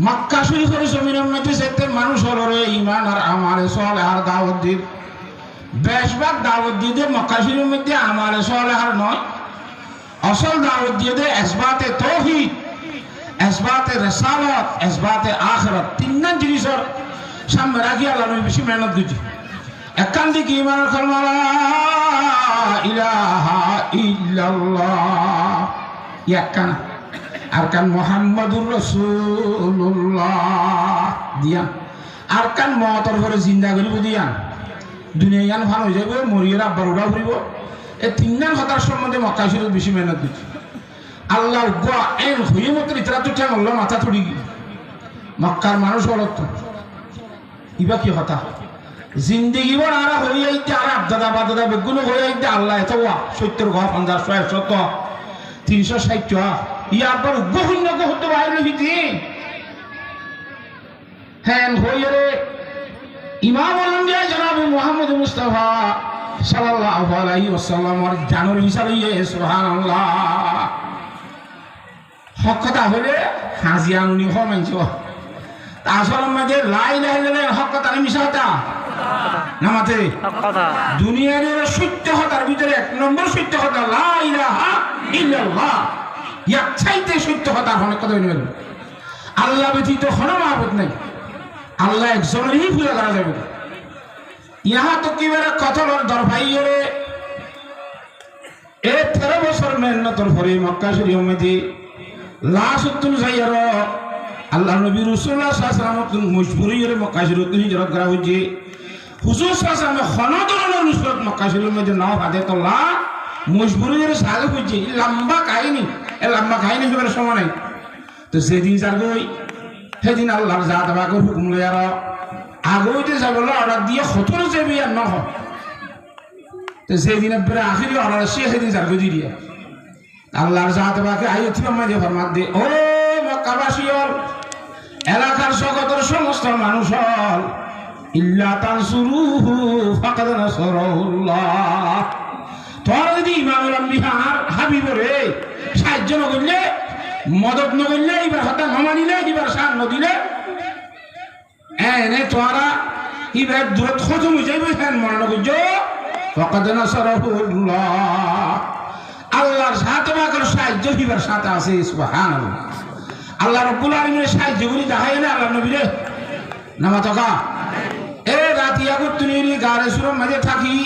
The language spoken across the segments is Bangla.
মক্কা শরীফের জমিনের মধ্যে যেতে মানুষ হলো ঈমান আর আমালে সালেহার দাওয়াত দিন। বেশভাগ দাওয়াত দিয়ে মক্কা শরীফের মধ্যে আমালে সালেহার নয়, আসল দাওয়াত দিয়ে দে ইসবাতে তাওহীদ, ইসবাতে রিসালাত, ইসবাতে আখিরাত। তিনটা জিনিসের সামনে রাখি আল্লাহ নবী বেশি মেহনত দিয়েছে। একখান দিকে ঈমান কলমা লা ইলাহা ইল্লাল্লাহ একখান, আর কান মুহাম্মাদুর রাসূলুল্লাহ দিয়ান, আর কান মতর করে জিন্দা করিব দিয়ান, দুনিয়া ইয়ান ভালো হয়ে যাবে, মরিয়ার আব্বার উড়া ফুরিব। এই তিনজন কথার সম্বন্ধে মক্কা শরীফ বেশি মেহনত দিচ্ছে। আল্লাহ গোয়া এন হয়ে মতো ইতরা তো ঠ্যাং হল মাথা থুড়ি মক্কার মানুষ হল তো ইবা কি কথা জিন্দিগি বড় আর হয়ে আইতে আর আবদাদা বাদাদা বেগুলো হয়ে আইতে আল্লাহ এত ৭০ ঘর ৫০ ১০০ ৩৬০ ইয়ার পর গহীন গহতে বাইরে ভিতি হ্যাঁ হয়ে রে ইমাম আলমগীর জনাব মুহাম্মদ মুস্তাফা সাল্লাল্লাহু আলাইহি ওয়াসাল্লামের জানুর হিসাবে সুবহানাল্লাহ হক কথা হলে হাজিয়ানুনি হমানছ আসল মধ্যে লা ইলাহা ইল্লাল্লাহ হক কথা মিছা কথা নামাতে হক কথা দুনিয়ার সত্য কথার ভিতরে এক নম্বর সত্য কথা লা ইলাহা ইল্লাল্লাহ। এক চাইতে সত্য কথা অনেক কথা বলবেন আল্লাহ ব্যতীত কোনো মাবুদ নাই, আল্লাহ একজনেরই পূজা করা যাবে। ইহা তো কিবারে কথলের দরভাইরে এ 13 বছর মেহনতর পরে মক্কা শরীফের মধ্যে লাসুতুল যাইয়ার আল্লাহ নবী রাসূলুল্লাহ সাল্লাল্লাহু আলাইহি ওয়াসাল্লাম মজবুরিয়ে মক্কা শরীফে হিজরত করা হয়েছে। হুজুর সাল্লাল্লাহু আলাইহি ওয়াসাল্লাম খনদরনের নুসরত মক্কা শরীফের মধ্যে নাও ফাদে তোল্লাহ মজবুরিয়ে সালে হয়েছে। লম্বা কাহিনী, এ লম্বা কাহিনী হবার সময় নাই। তো সেদিন যার গই সেদিন আল্লাহর জাত বাগর হুকুম লয়ার আগইতে যাবলে অর্ডার দিয়ে খতর যাবি আর নহ। তো সেদিন পরে আখিরি অর্ডার সে সেদিন যার গই দিয়ে আল্লাহর জাত বাকে আইতি মাঝে ফরমাত দে ও মক্কাবাসী হল এলাকার জগতের সমস্ত মানুষ হল ইল্লা তানসুরুহু ফাকাদ নাসারাহুল্লাহ। তোরা যদি ইমামুল আম্বিয়ার হাবিবরে সাহায্য না করলে মদত না করলে এবার হত্যা নমানিলে এবার সার নদিলে এনে তোরা এবার দূরত খতম হয়ে যাবে ফ্যান মনে করছো ফাকাদ নাসারাহুল্লাহ। আল্লাহর সাথে বাকর সাহায্য এবার সাথে আছে সুবহানাল্লাহ। আল্লাহ রাব্বুল আলামিনের সাহায্য করি দেখায় না আল্লাহ নবীরে নামা তকা এ রাতিয়া করতুনি গারে সুরম মাঝে থাকি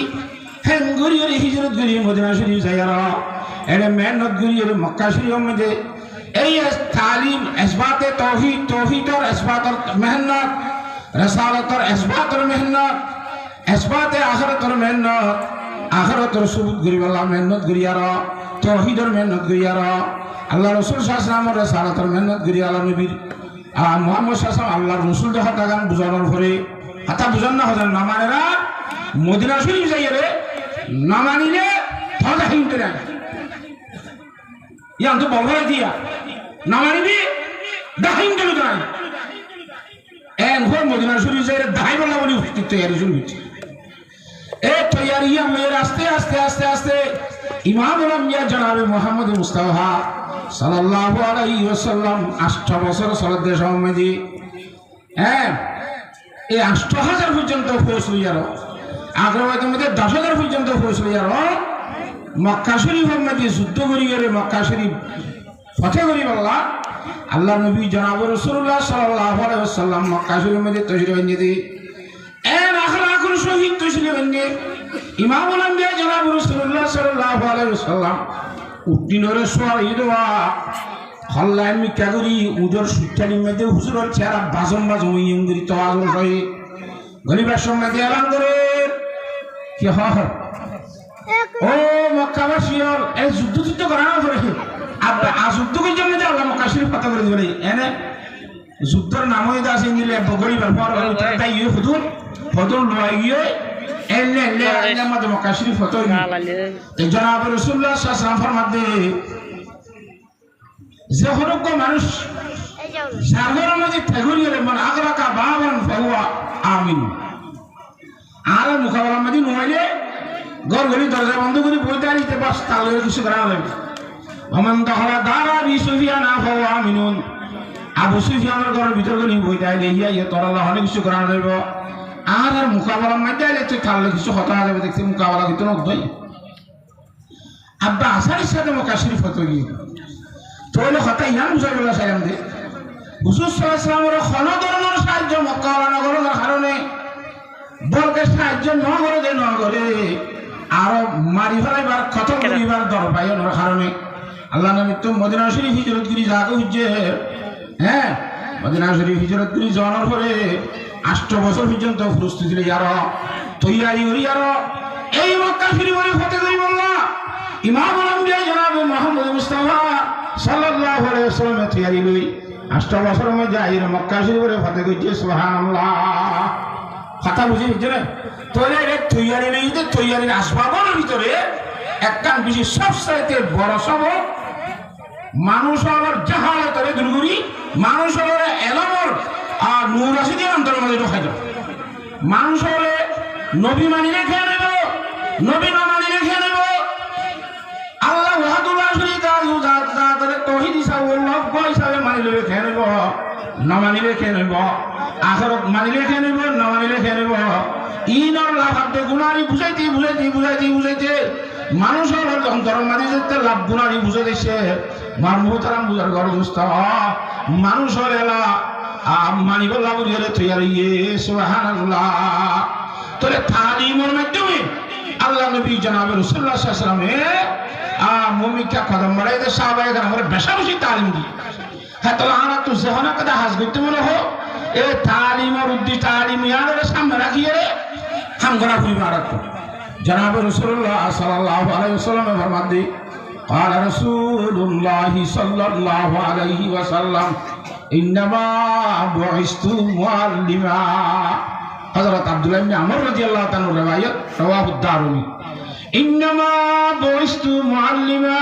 হেন গরিয়ের হিজরত গরিয়ে মদিনা শরীফ যাইয়ারা এনে মেহনত গরিয়ের মক্কা শরীফের মধ্যে এই তালিম ইসবাতে তাওহীদ, তাওহীদর ইসবাতর মেহনত, রিসালাতর ইসবাতর মেহনত, ইসবাতে আখিরাতর মেহনত, আখিরাতর সুবুত গরিবাল্লাহ মেহনত গরিয়ারা, তাওহীদর মেহনত গরিয়ারা, আল্লাহ রাসূল সাল্লাল্লাহু আলাইহি ওয়াসাল্লামের রিসালাতর মেহনত গরিয়া আল্লাহ নবীর মুহাম্মদ সাল্লাল্লাহু আলাইহি ওয়াসাল্লাম আল্লাহর রাসূল দেখা গান বুঝানোর পরে হাতা বুঝান না হজন না মানেরা মদিনা শরীফ যাইরে না মানিলে ধরা হিনতে না ইয়ান তো বলবা দিয়া না মানিবি দাহিন কেন যায় এন হো মদিনা শরীফ যাইরে দাই বলা বলি উপস্থিত তৈরি শুরু হচ্ছে। এ তৈরি মেয়ের আস্তে আস্তে আস্তে আস্তে ইমামুল আম্বিয়া জনাবে মুহাম্মদ মুস্তাফা সাল্লাল্লাহু আলাইহি ওয়াসাল্লাম 8 বছর সরদে সমাধি হ্যাঁ এই 8000 পর্যন্ত পৌঁছল আর আগ্রবাদের মধ্যে 10,000 পর্যন্ত পৌঁছল আর মক্কা শরীফের মধ্যে যুদ্ধ করি গেলে মক্কা শরীফ ফতে করি বললা আল্লাহ নবী জনাব রাসূলুল্লাহ সাল্লাল্লাহু আলাইহি ওয়াসাল্লাম মক্কা শরীফের মধ্যে তশরিফ এনে দি এর আখলাকুল শহীদ তশরিফ এনে ইমামুল আম্বিয়া জনাব রাসূলুল্লাহ সাল্লাল্লাহু আলাইহি ওয়াসাল্লাম উদ্দিনের সোয়া ইদওয়া হল্লা আমি কাগুরি উদর সুচ্চানি মধ্যে হুজুরের চেহারা বাজম বাজম ইঙ্গিরি তাওয়াজুল হয়ে গরিবের সঙ্গে দিয়ে এলান করে কি হয় ও মক্কাবাসী এই যুদ্ধ করা না করে যুদ্ধ করে জন্য যে আল্লাহ মক্কা শরীফ কথা করে দিবে এনে যুদ্ধের নাম হয়ে আছে নিলে গরিবের পর তাই হুদুর ফদল লয় গিয়ে এলে এলে এলে মধ্যে মক্কা শরীফ ফটো জনাব রাসূলুল্লাহ সাল্লাল্লাহু আলাইহি ওয়াসাল্লাম ফরমাতে যে হরক মানুষ সাগরের মধ্যে ঠেগুরিয়ে মানে আগরাকা বাবান ফাহুয়া আমিন আর মুখাবলার মধ্যে নইলে ঘর ঘড়ি দরজা বন্ধ করে বইতে আনিতে বাস তাহলে কিছু করা হবে ومن دخل دار ابي سفيان আমিনুন আবু সুফিয়ানের ঘরের ভিতর গনি বইতে আইলে ইয়া তোর আল্লাহ অনেক কিছু করানো যাইব আর মোকাবেলা মাঝে আইলে তুই খাললে কিছু হতা যাবে দেখছি মোকাবেলা কিন্তু নয় আব্বা আসারির সাথে মক্কা শরীফ হতো গিয়ে তোলে হতা ইয়ান বুঝাই বলা সাইলাম দে হুজুর সাল্লাল্লাহু আলাইহি ওয়াসাল্লামের কোন ধরনের সাহায্য মোকাবেলা না করার কারণে বলকে সাহায্য ন করে দে ন করে আরো মারি ফেলাইবার খতম করিবার দরবায়নের কারণে আল্লাহ নবী তো মদিনা শরীফ হিজরত করি যাকে হচ্ছে হ্যাঁ মদিনা শরীফ হিজরত করি যাওয়ার পরে 8 বছর পর্যন্ত প্রস্তুতি ছিল ইয়ার তৈয়ারি করি আর এই মক্কা শরীফের ফতে করি বললা ইমামুল আম্বিয়া জনাব মুহাম্মদ মুস্তাফা সাল্লাল্লাহু আলাইহি ওয়াসাল্লাম তৈয়ারি লই 8 বছরের মধ্যে আইরে মক্কা শরীফের ফতে কইছে সুবহানাল্লাহ কথা বুঝি বুঝলে তোরে রে তৈয়ারি নেই তো তৈয়ারির আসবাবের ভিতরে একখান বেশি সবচাইতে বড় সবক মানুষ হওয়ার জাহালতরে দুর্গুরি মানুষ হওয়ার এলমর আর নূর আসি দিয়ে অন্তরের মধ্যে ঢোকাই দাও মানুষ হলে নবী মানি রেখে নেব নবী না মানি রেখে নেব আল্লাহ ওয়াহাদুল্লাহ শরীকা করে তৌহিদ হিসাবে লব্য হিসাবে মানি রেখে নেব না মানি রেখে নেব আখরত মানি রেখে নেব না মানি রেখে নেব ইনর লাভ আপনি গুণারি বুঝাইতে মানুষ হল অন্তর মাঝে যেতে লাভ গুণারি বুঝে দিচ্ছে মারমুতারাম বুঝার গরদস্ত মানুষ হলে মানি বল্লা বুঝে তৈরি সুবহানাল্লাহ তোরে তালিমের মাধ্যমে আল্লাহ নবী জনাবে রাসূলুল্লাহ সাল্লাল্লাহু আলাইহি ওয়াসাল্লাম মুমিনকে কদম বাড়াইতে সাহাবায়ে কেরামের বেশি বেশি তালিম দি হ্যাঁ তো আমরা তো জহনা কথা হাজ করতে মনে হো এ তালিমের উদ্দেশ্য তালিম ইয়াদের সামনে রাখিয়ে রে हम गना पूरी भारत को जनाब रसूलुल्लाह सल्लल्लाहु अलैहि वसल्लम फरमान दी قال رسول الله صلى الله عليه وسلم انما بعثت معلما حضرت عبد الله بن عمر رضي الله عنه روايت رواه الدارمي انما بعثت معلما